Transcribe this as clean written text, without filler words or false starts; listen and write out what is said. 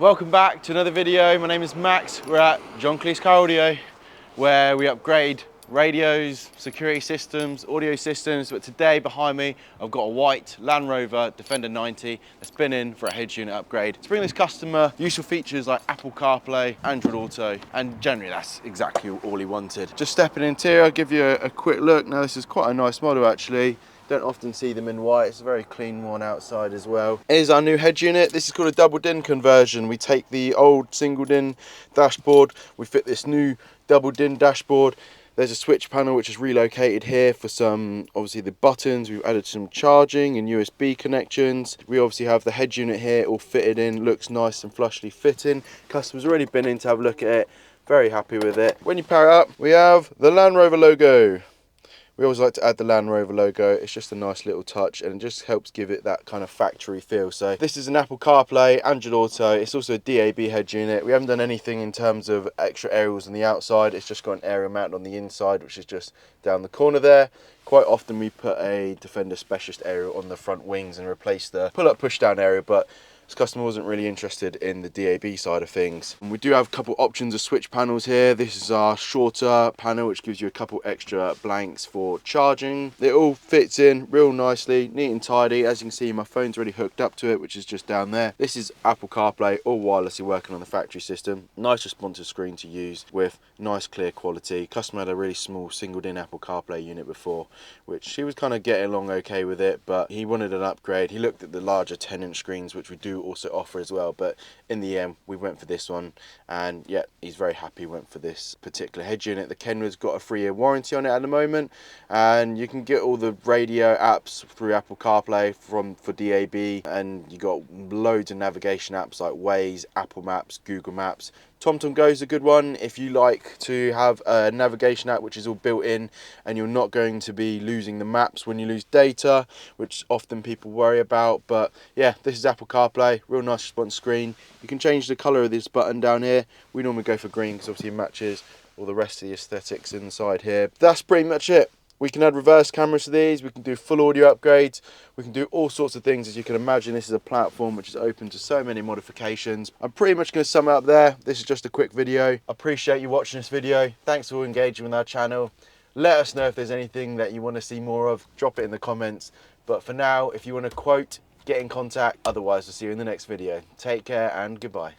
Welcome back to another video. My name is Max. We're at John Kleis Car Audio, where we upgrade radios, security systems, audio systems. But today behind me, I've got a white Land Rover Defender 90 that's been in for a head unit upgrade. To bring this customer useful features like Apple CarPlay, Android Auto, and generally that's exactly all he wanted. Just stepping into here, I'll give you a quick look. Now this is quite a nice model actually. Don't often see them in white. It's a very clean one outside as well. Here's our new head unit. This is called a double DIN conversion. We take the old single DIN dashboard, we fit this new double DIN dashboard. There's a switch panel which is relocated here for some, obviously the buttons. We've added some charging and USB connections. We obviously have the head unit here all fitted in, looks nice and flushly fitting. Customer's already been in to have a look at it. Very happy with it. When you power it up, we have the Land Rover logo. We always like to add the Land Rover logo. It's just a nice little touch and it just helps give it that kind of factory feel. So this is an Apple CarPlay, Android Auto. It's also a DAB head unit. We haven't done anything in terms of extra aerials on the outside. It's just got an aerial mount on the inside, which is just down the corner there. Quite often we put a Defender Specialist aerial on the front wings and replace the pull-up push-down area, but this customer wasn't really interested in the DAB side of things. And we do have a couple options of switch panels here. This is our shorter panel, which gives you a couple extra blanks for charging. It all fits in real nicely, neat and tidy. As you can see, my phone's already hooked up to it, which is just down there. This is Apple CarPlay, all wirelessly working on the factory system. Nice responsive screen to use with nice clear quality. Customer had a really small single DIN Apple CarPlay unit before, which he was kind of getting along okay with it, but he wanted an upgrade. He looked at the larger 10-inch screens, which we do also offer as well, but in the end we went for this one, and yeah, he's very happy. Went for this particular head unit. The Kenwood's got a 3-year warranty on it at the moment, and you can get all the radio apps through Apple CarPlay for DAB, and you got loads of navigation apps like Waze, Apple Maps, Google Maps. TomTom Go is a good one if you like to have a navigation app which is all built in and you're not going to be losing the maps when you lose data, which often people worry about. But yeah, this is Apple CarPlay, real nice response screen. You can change the colour of this button down here. We normally go for green because obviously it matches all the rest of the aesthetics inside here. That's pretty much it. We can add reverse cameras to these, we can do full audio upgrades, we can do all sorts of things. As you can imagine, this is a platform which is open to so many modifications. I'm pretty much going to sum it up there. This is just a quick video. I appreciate you watching this video. Thanks for engaging with our channel. Let us know if there's anything that you want to see more of. Drop it in the comments. But for now, if you want to quote, get in contact. Otherwise, we'll see you in the next video. Take care and goodbye.